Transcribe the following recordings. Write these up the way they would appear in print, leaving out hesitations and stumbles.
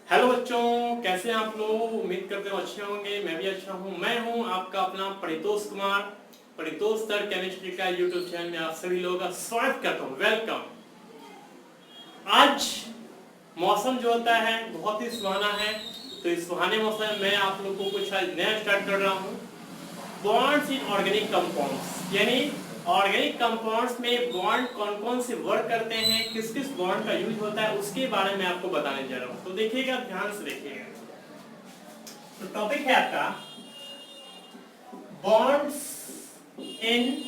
Hello बच्चों, कैसे हैं आप लोग। उम्मीद करते हो अच्छे होंगे। मैं भी अच्छा हूं। मैं हूं आपका अपना परितोष कुमार। परितोष सर केमिस्ट्री का यूट्यूब चैनल में आप सभी लोगों का स्वागत करता हूं। वेलकम। आज मौसम जो होता है बहुत ही सुहाना है, तो इस सुहाने मौसम में मैं आप लोगों को कुछ आज नया स्टार्ट कर रहा हूं। बॉन्ड्स इन ऑर्गेनिक कंपाउंड्स, यानी ऑर्गेनिक कंपाउंड्स में बॉन्ड कौन कौन से वर्क करते हैं, किस किस बॉन्ड का यूज होता है, उसके बारे में आपको बताने जा रहा हूं। तो देखिएगा, ध्यान से देखिएगा। तो टॉपिक है आपका bonds in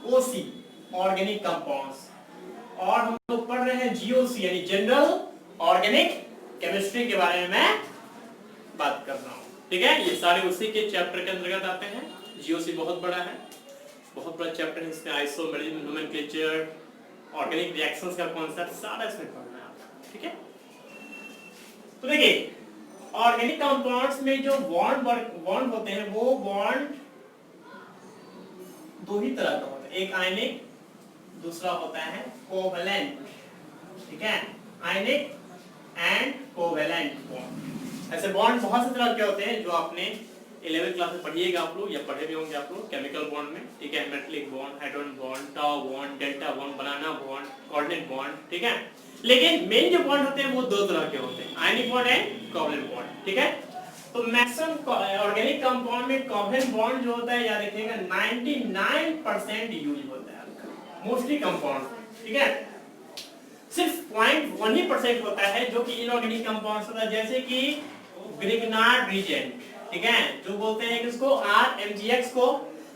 OC, organic compounds, और हम लोग पढ़ रहे हैं जीओसी यानी जनरल ऑर्गेनिक केमिस्ट्री के बारे में मैं बात कर रहा हूं। ठीक है, ये सारे उसी के चैप्टर के अंतर्गत आते हैं। जीओसी बहुत बड़ा है, बहुत बड़ा चैप्टर है। इसमें आइसोमेरिज्म, नोमेनक्लेचर, ऑर्गेनिक रिएक्शंस का कॉन्सेप्ट सारा इसमें पढ़ना है आपको। ठीक है, तो देखिए ऑर्गेनिक कंपाउंड्स में जो बॉन्ड होते हैं वो बॉन्ड दो ही तरह का होता है। एक आयनिक, दूसरा होता है कोवैलेंट। ठीक है, आयनिक एंड कोवैलेंट बॉन्ड। ऐसे बॉन्ड बहुत से तरह के होते हैं जो आपने 11th क्लास में पढ़िएगा आप लोग, या पढ़े भी होंगे आप लोग केमिकल बॉन्ड में। ठीक है, metallic bond, hydrogen bond, tau bond, delta bond, banana bond, coordinate bond. ठीक है, लेकिन मेन जो बॉन्ड होते हैं वो दो तरह के होते हैं, ionic bond and covalent bond. ठीक है, तो मैक्सिमम ऑर्गेनिक कंपाउंड में कोवैलेंट बॉन्ड जो होता है, याद रखिएगा 99% यूज होता है आपका मोस्टली कंपाउंड। ठीक है, सिर्फ 0.1% होता है जो कि इनऑर्गेनिक कंपाउंड्स होता है, जैसे कि ग्रिग्नार्ड रीजेंट। ठीक है, जो बोलते हैं कि इसको RMGX को,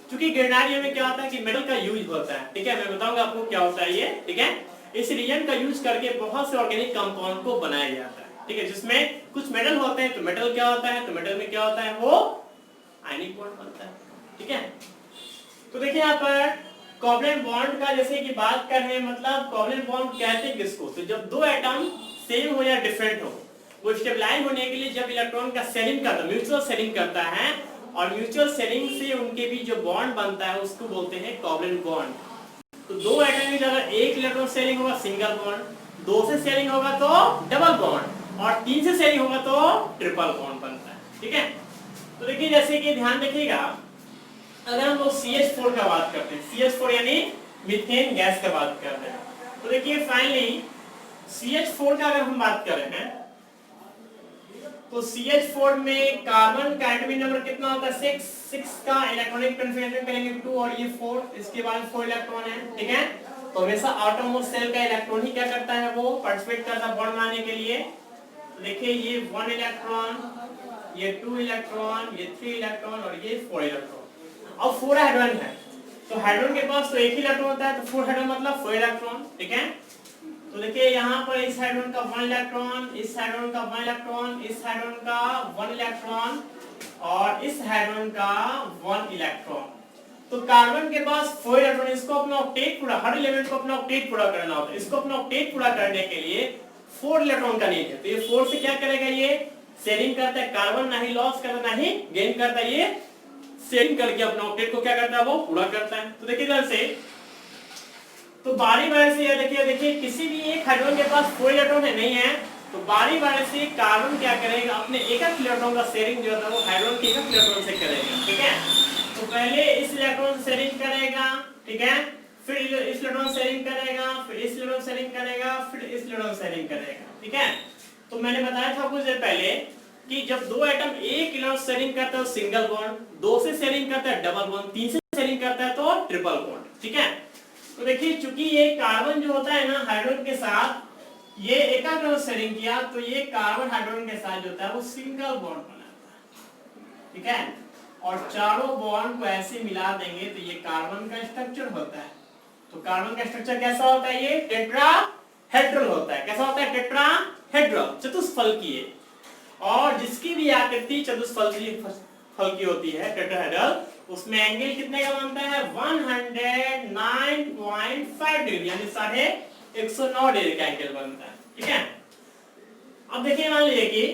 क्योंकि ग्रेनाडियम में क्या होता है कि मेटल का यूज होता है। ठीक है, मैं बताऊंगा आपको क्या होता है ये। ठीक है, इस रिएजेंट का यूज करके बहुत से ऑर्गेनिक कंपाउंड को बनाया जाता है। ठीक है, जिसमें कुछ मेटल होते हैं, तो मेटल क्या होता है, तो मेटल में क्या होता है, वो आयनिक बॉन्ड बनता है। ठीक है, तो देखिए यहाँ पर कोवैलेंट बॉन्ड का जैसे कि बात कर रहे हैं, मतलब कोवैलेंट बॉन्ड कहते हैं किसको, तो जब दो एटम सेम हो या डिफरेंट हो, वो स्टेबलाइज होने के लिए जब इलेक्ट्रॉन का शेयरिंग करता है, म्यूचुअल शेयरिंग करता है, और म्यूचुअल शेयरिंग से उनके बीच जो बॉन्ड बनता है उसको बोलते हैं कोवैलेंट बॉन्ड। तो दो एटम में अगर एक इलेक्ट्रॉन शेयरिंग होगा सिंगल बॉन्ड, दो से शेयरिंग होगा तो डबल बॉन्ड, और तीन से शेयरिंग होगा तो ट्रिपल बॉन्ड बनता है। ठीक है, तो देखिए जैसे कि ध्यान रखिएगा, अगर हम लोग CH4 का बात करते हैं, CH4 यानी मीथेन गैस का बात करते हैं, तो देखिए फाइनली CH4 का अगर हम बात कर रहे हैं, तो CH4 में कार्बन का एटॉमिक नंबर कितना होता है, 6 का इलेक्ट्रॉनिक कन्फिगरेशन करेंगे 2, और ये 4, इसके बाद 4 इलेक्ट्रॉन है। ठीक है, तो हमेशा आटोमोस्ट सेल का इलेक्ट्रॉन ही क्या करता है, वो पार्टिसिपेट करता है बॉन्ड बनाने के लिए। तो देखिए ये 1 इलेक्ट्रॉन, ये 2 इलेक्ट्रॉन, ये 3 इलेक्ट्रॉन, और ये 4 इलेक्ट्रॉन। अब 4 हाइड्रोजन है, तो हाइड्रोजन के पास तो एक ही इलेक्ट्रॉन होता है, तो 4 हाइड्रोजन मतलब 4 इलेक्ट्रॉन। ठीक है, तो देखिए यहाँ पर इस हाइड्रोजन का 1 इलेक्ट्रॉन, इस हाइड्रोजन का 1 इलेक्ट्रॉन, इस हाइड्रोजन का 1 इलेक्ट्रॉन, और इस हाइड्रोजन का 1 इलेक्ट्रॉन। तो कार्बन के पास 4 इलेक्ट्रॉन, इसको अपना ऑक्टेट पूरा, हर एलिमेंट को अपना ऑक्टेट पूरा करना होता है। इसको अपना ऑक्टेट पूरा करने के लिए 4 इलेक्ट्रॉन का नीड है, तो ये 4 से क्या करेगा, ये शेयरिंग करता है, कार्बन ना ही लॉस करता ना ही गेन करता है, ये शेयरिंग करके अपना ऑक्टेट को क्या करता है, वो पूरा करता है। तो देखिए इधर से, तो बारी बारी से देखिए किसी भी एक हाइड्रोजन के पास 4 इलेक्ट्रॉन है, नहीं है, तो बारी बारी से कार्बन क्या करेगा, अपने एक इलेक्ट्रॉन का शेयरिंग जो होता है वो हाइड्रोजन के एक इलेक्ट्रॉन से करेगा। ठीक है, तो पहले इस इलेक्ट्रॉन से शेयरिंग करेगा, ठीक है, फिर इस इलेक्ट्रॉन शेयरिंग करेगा, फिर इस इलेक्ट्रॉन शेयरिंग करेगा, फिर इस इलेक्ट्रॉन शेयरिंग करेगा। ठीक है, तो मैंने बताया था कुछ देर पहले कि जब दो एटम एक इलेक्ट्रॉन शेयरिंग करता है तो सिंगल बॉन्ड, दो से शेयरिंग करता है डबल बॉन्ड, तीन से शेयरिंग करता है तो ट्रिपल बॉन्ड। ठीक है, तो देखिए चूंकि ये कार्बन जो होता है ना हाइड्रोजन के साथ, ये एकाग्र शेयरिंग किया, तो ये कार्बन हाइड्रोजन के साथ जो होता है वो सिंगल बॉन्ड बनाता है। ठीक है, और चारों बॉन्ड को ऐसे मिला देंगे तो ये कार्बन का स्ट्रक्चर होता है। तो कार्बन का स्ट्रक्चर कैसा होता है, ये टेट्राहेड्रल होता है। कैसा होता है, टेट्राहेड्रल, चतुष्फलकीय। और जिसकी भी आकृति चतुष्फलकीय फल की होती है टेट्राहेड्रल, उसमें एंगल कितने का बनता है, 109.5 डिग्री, यानी 109 डिग्री का एंगल बनता है। ठीक है, अब देखिए मान लीजिए कि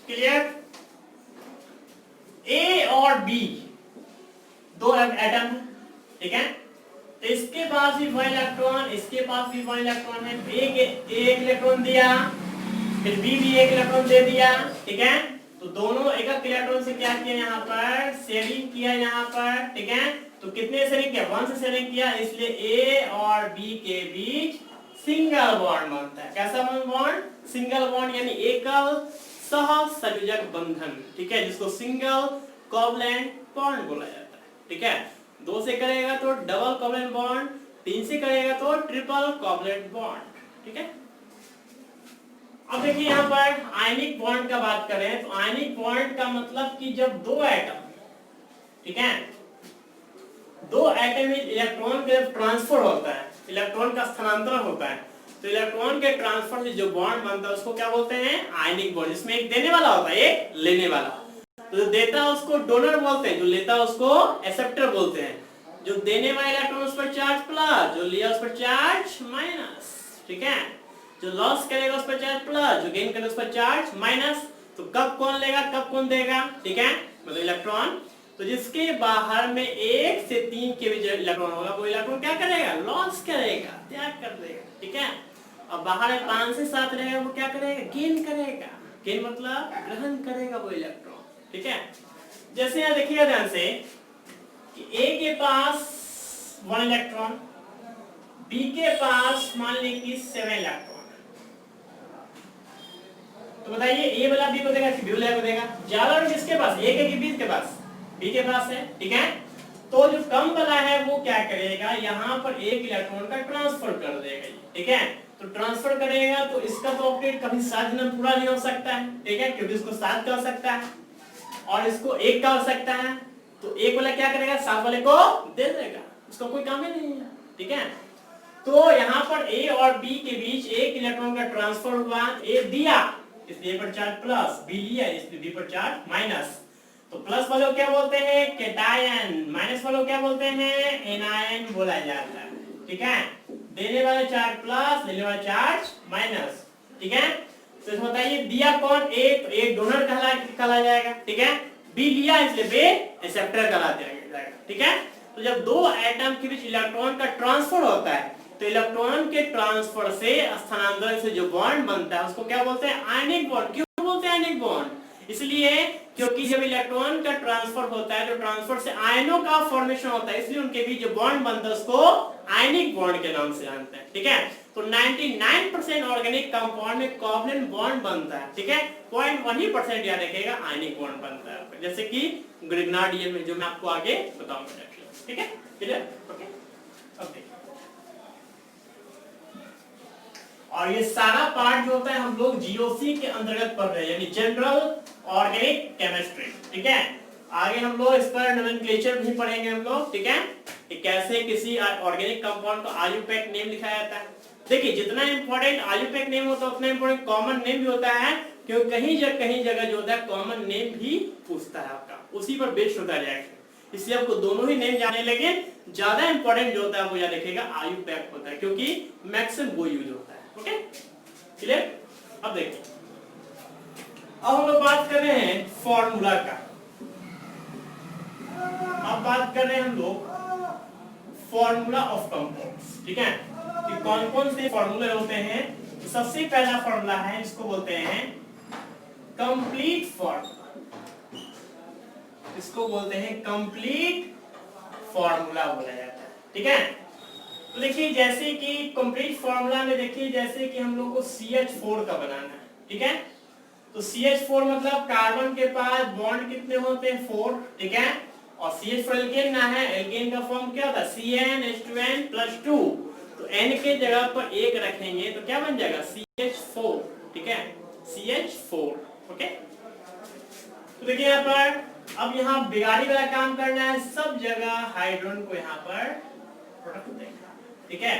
क्लियर, ए और बी दो एटम, ठीक है, तो इसके पास भी 1 इलेक्ट्रॉन, इसके पास भी 1 इलेक्ट्रॉन है, एक इलेक्ट्रॉन दिया, फिर बी भी एक इलेक्ट्रॉन दे दिया, ठीक है। तो दोनों एक एक इलेक्ट्रॉन से क्या किया यहाँ पर, शेयरिंग किया यहाँ पर, ठीक है। तो कितने शेयरिंग किया, 1 से शेयरिंग किया, इसलिए ए और बी के बीच सिंगल बॉन्ड बनता है। कैसा बॉन्ड, सिंगल बॉन्ड, यानी एकल सहसंयोजक बंधन, ठीक है, जिसको सिंगल कोवलेंट बॉन्ड बोला जाता है, ठीक है। 2 से करेगा तो डबल कोवलेंट बॉन्ड, 3 से करेगा तो ट्रिपल कोवलेंट बॉन्ड, ठीक है। अब देखिए यहाँ पर आयनिक बॉन्ड का बात करें तो आयनिक बॉन्ड का मतलब कि जब दो एटम, ठीक है, दो एटम में इलेक्ट्रॉन का ट्रांसफर होता है, इलेक्ट्रॉन का स्थानांतरण होता है, तो इलेक्ट्रॉन के ट्रांसफर से जो बॉन्ड बनता है उसको क्या बोलते हैं, आयनिक बॉन्ड, जिसमें एक देने वाला होता है एक लेने वाला। तो जो देता है उसको डोनर बोलते हैं, जो लेता है उसको एक्सेप्टर बोलते हैं। जो देने वाला इलेक्ट्रॉन उस पर चार्ज प्लस, जो लिया उस पर चार्ज माइनस, ठीक है। जो लॉस करेगा उस पर चार्ज प्लस, जो गेन करेगा उस पर चार्ज माइनस। तो कब कौन लेगा कब कौन देगा, ठीक है, मतलब इलेक्ट्रॉन। तो जिसके बाहर में 1 से 3 के बीच इलेक्ट्रॉन होगा वो इलेक्ट्रॉन क्या करेगा, लॉस करेगा, त्याग कर देगा, ठीक है। और बाहर में 5 से 7 रहेगा वो क्या करेगा, गेन करेगा, गेन मतलब ग्रहण करेगा वो इलेक्ट्रॉन, ठीक है। जैसे यहाँ देखिएगा ध्यान से कि ए के पास 1 इलेक्ट्रॉन, बी के पास मान लीजिए कि 7 इलेक्ट्रॉन, तो बताइए ए वाला बी को देगा कि बी वाला को देगा, ज्यादा किसके पास, ए के कि बी के पास, बी के पास है, ठीक है। तो जो कम वाला है वो क्या करेगा, यहाँ पर एक इलेक्ट्रॉन का ट्रांसफर कर देगा, ठीक है। तो ट्रांसफर करेगा तो इसका तो ऑक्टेट कभी 7 जन्म पूरा नहीं हो सकता है, ठीक है, क्योंकि इसको 7 का हो सकता है और इसको 1 का हो सकता है। तो एक वाला क्या करेगा, 7 वाले को दे देगा, उसका कोई काम ही नहीं है, ठीक है। तो यहाँ पर ए और बी के बीच एक इलेक्ट्रॉन का ट्रांसफर हुआ, ए दिया इसलिए पर चार्ज प्लस, बी लिया इसलिए बी पर चार्ज माइनस। तो प्लस वालों को क्या बोलते हैं, कैटायन, माइनस वालों को क्या बोलते हैं, एनायन बोला जाता है, ठीक है। देने वाला चार्ज प्लस, लेने वाला चार्ज माइनस, ठीक है। तो बताइए दिया कौन, ए, तो ए डोनर कहला जाएगा, ठीक है। बी लिया इसलिए बी एक्सेप्टर कहलाता जाएगा, ठीक है। तो जब दो एटम के बीच इलेक्ट्रॉन का ट्रांसफर होता है तो इलेक्ट्रॉन के ट्रांसफर से स्थानांतरण से जो बॉन्ड बनता है उसको क्या बोलते हैं, आयनिक बॉन्ड। क्यों बोलते हैं आयनिक बॉन्ड, इसलिए क्योंकि जब इलेक्ट्रॉन का ट्रांसफर होता है तो ट्रांसफर से आयनों का फॉर्मेशन होता है, इसलिए उनके बीच जो बॉन्ड बनता है उसको आयनिक बॉन्ड के नाम से जानते हैं, ठीक है। तो 99% ऑर्गेनिक कंपाउंड में कोवलेंट बॉन्ड बनता है, ठीक है। 0.1% याद रखिएगा आयनिक बॉन्ड बनता है, जैसे कि ग्रिग्नार्डियम में, जो मैं आपको आगे बताऊंगा, ठीक है, क्लियर, ओके। अब देखिए और ये सारा पार्ट जो होता है हम लोग जीओसी के अंतर्गत पढ़ रहे हैं, यानी जनरल ऑर्गेनिक केमिस्ट्री, ठीक है। आगे हम लोग इस पर नोमेनक्लेचर भी पढ़ेंगे हम लोग, ठीक है, कि कैसे किसी ऑर्गेनिक कंपाउंड को आयुपैक नेम लिखा जाता है। देखिए जितना इंपॉर्टेंट आयुपैक नेम होता है उतना इंपॉर्टेंट कॉमन नेम भी होता है, क्योंकि कहीं जगह जो होता है कॉमन नेम भी पूछता है आपका, उसी पर बेस्ड होता है रिएक्शन। इसलिए आपको दोनों ही नेम जाने लगे, ज्यादा इंपॉर्टेंट जो होता है वो याद रखिएगा आयुपैक होता है, क्योंकि मैक्सिमम वो यूज होता है, ओके, क्लियर। अब देखिए अब हम लोग बात कर रहे हैं फॉर्मूला का, अब बात कर रहे हैं हम लोग फॉर्मूला ऑफ कंपाउंड्स, ठीक है, कि कौन कौन से फॉर्मूले होते हैं। तो सबसे पहला फॉर्मूला है, इसको बोलते हैं कंप्लीट फॉर्मूला, इसको बोलते हैं कंप्लीट फॉर्मूला बोला जाता है, ठीक है। तो देखिए जैसे कि कंप्लीट फॉर्मूला में देखिए जैसे कि हम लोग को CH4 का बनाना है, ठीक है। तो CH4 मतलब कार्बन के पास बॉन्ड कितने होते हैं, 4, ठीक है। और CH4 एल्केन ना है, एल्केन का फॉर्म क्या होता है, CnH2n+2। तो n के जगह पर 1 रखेंगे तो क्या बन जाएगा, CH4, ठीक है, CH4, ओके। तो देखिए यहाँ पर अब यहाँ बिगाड़ी वाला काम करना है, सब जगह हाइड्रोजन को यहाँ पर प्रोडक्ट देना, ठीक है।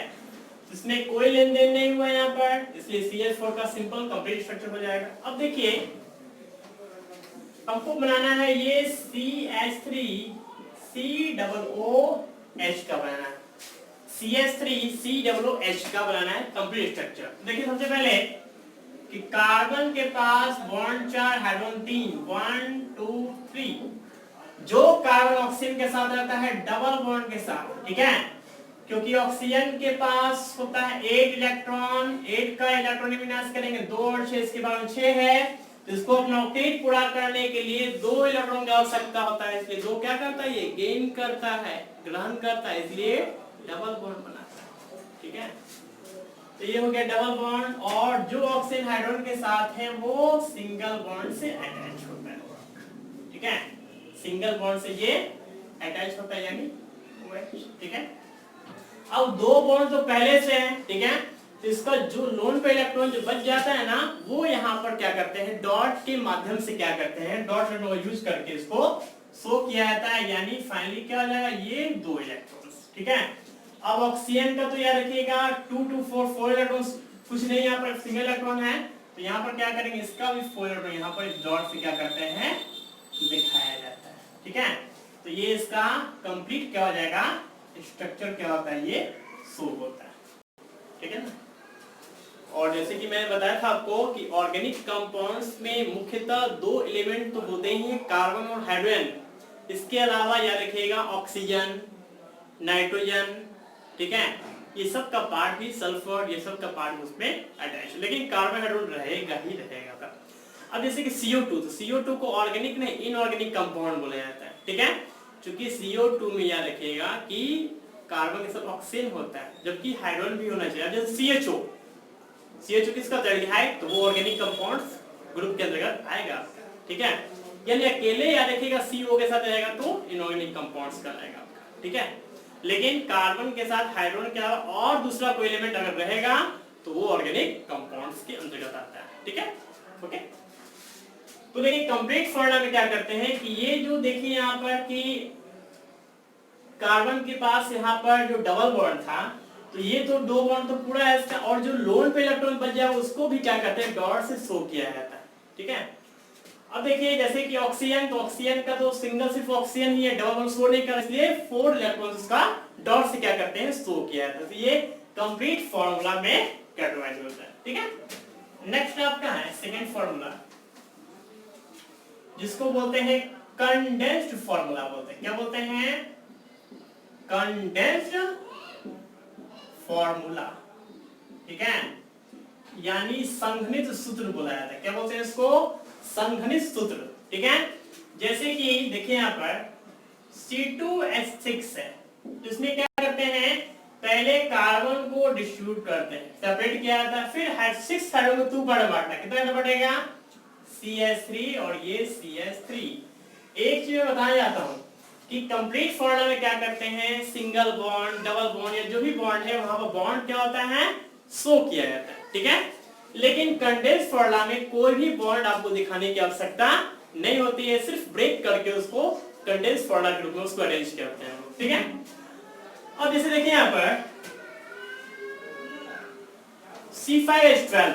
इसमें कोई लेन देन नहीं हुआ यहाँ पर, इसलिए CH4 का सिंपल कंप्लीट स्ट्रक्चर हो जाएगा। अब देखिए हमको बनाना है ये CH3 COOH का बनाना है, CH3 COOH का बनाना है कंप्लीट स्ट्रक्चर। देखिए सबसे पहले कि कार्बन के पास बॉन्ड 4, हाइड्रोजन 3, 1 2 3, जो कार्बन ऑक्सीजन के साथ रहता है डबल बॉन्ड के साथ, ठीक है, क्योंकि ऑक्सीजन के पास होता है 8 इलेक्ट्रॉन, 8 का इलेक्ट्रॉन विन्यास करेंगे 2 और 6, इसके बाद 6 है, तो इसको अपना ऑक्टेट पूरा करने के लिए 2 इलेक्ट्रॉन की आवश्यकता होता है, इसलिए 2 क्या करता है, ये गेन करता है, ग्रहण करता है, इसलिए डबल बॉन्ड बनाता है। ठीक है, तो ये हो गया डबल बॉन्ड, और जो ऑक्सीजन हाइड्रोजन के साथ है वो सिंगल बॉन्ड से अटैच होता है। ठीक है, सिंगल बॉन्ड से ये अटैच होता है, यानी OH। ठीक है, अब 2 बॉन्ड तो पहले से है। ठीक है, तो इसका जो लोन पे इलेक्ट्रॉन जो बच जाता है ना, वो यहाँ पर क्या करते हैं, डॉट के माध्यम से क्या करते हैं, डॉट यूज करके इसको शो किया जाता है, यानी फाइनली क्या हो जाएगा, ये 2 इलेक्ट्रॉन्स। ठीक है, अब ऑक्सीजन का तो याद रखिएगा 2 2 4 इलेक्ट्रॉन्स, कुछ नहीं, यहाँ पर सिंगल इलेक्ट्रॉन है, तो यहाँ पर क्या करेंगे, इसका भी 4 इलेक्ट्रॉन यहाँ पर इस डॉट से क्या करते हैं, दिखाया जाता है। ठीक है, तो ये इसका कंप्लीट क्या हो जाएगा, स्ट्रक्चर क्या होता है, ये शो होता है। ठीक है ना, और जैसे कि मैंने बताया था आपको कि ऑर्गेनिक कंपाउंड्स में मुख्यतः 2 एलिमेंट तो होते ही हैं, कार्बन और हाइड्रोजन। इसके अलावा याद रखिएगा ऑक्सीजन, नाइट्रोजन, ठीक है, ये सब का पार्ट भी, सल्फर, ये सब का पार्ट उसमें अटैच, लेकिन कार्बन हाइड्रोजन रहेगा ही रहेगा। अब जैसे कि CO2, तो CO2 को ऑर्गेनिक नहीं इनऑर्गेनिक कंपाउंड बोला जाता है। ठीक है, क्योंकि CO2 में याद रखिएगा कि कार्बन के साथ ऑक्सीजन होता है, जबकि हाइड्रोजन भी होना चाहिए। जैसे CHO किसका तरीका है, तो वो ऑर्गेनिक कंपाउंड्स ग्रुप के अंतर्गत आएगा। ठीक है, यानी अकेले याद रखिएगा CO के साथ रहेगा तो इनऑर्गेनिक कंपाउंड्स कहलाएगा। ठीक है, लेकिन कार्बन के साथ हाइड्रोजन के अलावा और दूसरा कोई एलिमेंट अगर रहेगा तो वो ऑर्गेनिक कंपाउंड्स के अंतर्गत आता है। ठीक है, ओके। तो देखिए कंप्लीट फॉर्मूला में क्या करते हैं कि ये जो देखिए यहाँ पर कि कार्बन के पास यहाँ पर जो डबल बॉन्ड था, तो ये तो 2 बॉन्ड तो पूरा है इसका, और जो लोन पे इलेक्ट्रॉन बच जाए उसको भी क्या करते हैं, डॉट से शो किया जाता है। ठीक है, अब देखिए जैसे कि ऑक्सीजन, तो ऑक्सीजन का तो सिंगल सिर्फ ऑक्सीजन ही है, डबल बॉन्ड शो नहीं कर, इसलिए 4 इलेक्ट्रॉन्स का डॉट से क्या करते हैं, शो किया जाता है। तो ये कंप्लीट फॉर्मूला में कैटेगराइज होता है। ठीक है, नेक्स्ट आपका है सेकंड फॉर्मूला, जिसको बोलते हैं कंडेंस्ड फॉर्मूला बोलते हैं। क्या बोलते हैं, कंडेंस्ड फॉर्मूला। ठीक है, यानी संघनित सूत्र बोला जाता है। क्या बोलते हैं इसको, संघनित सूत्र। ठीक है, जैसे कि देखिए यहाँ पर C2H6 है, तो इसमें क्या करते हैं, पहले कार्बन को डिस्ट्रीब्यूट करते हैं, सेपरेट किया जाता है, फिर 6 हाइड्रोजन को 2 पार्ट में बांटना है, कितना बटेगा, CH3 और ये CH3। एक चीज मैं बताना चाहता हूँ कि कंप्लीट फॉर्मूला में क्या करते हैं, सिंगल बॉन्ड, डबल बॉन्ड या जो भी बॉन्ड है वहां पर बॉन्ड क्या होता है, शो किया जाता है। ठीक है, लेकिन कंडेंस फॉर्मूला में कोई भी बॉन्ड आपको दिखाने की आवश्यकता नहीं होती है, सिर्फ ब्रेक करके उसको कंडेंस फॉर्मूला के रूप में उसको अरेंज करते हैं। ठीक है, अब जैसे देखिए यहाँ पर C5H12,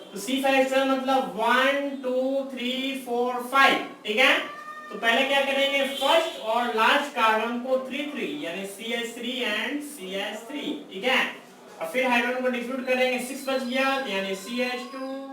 तो C5H12 मतलब 1 2 3 4 5। ठीक है, तो पहले क्या करेंगे, फर्स्ट और लास्ट कार्बन को 3 3 यानी CH3 एंड CH3। ठीक है, और फिर हाइड्रोजन को डिस्ट्रीब्यूट करेंगे, 6 बच गया यानी CH2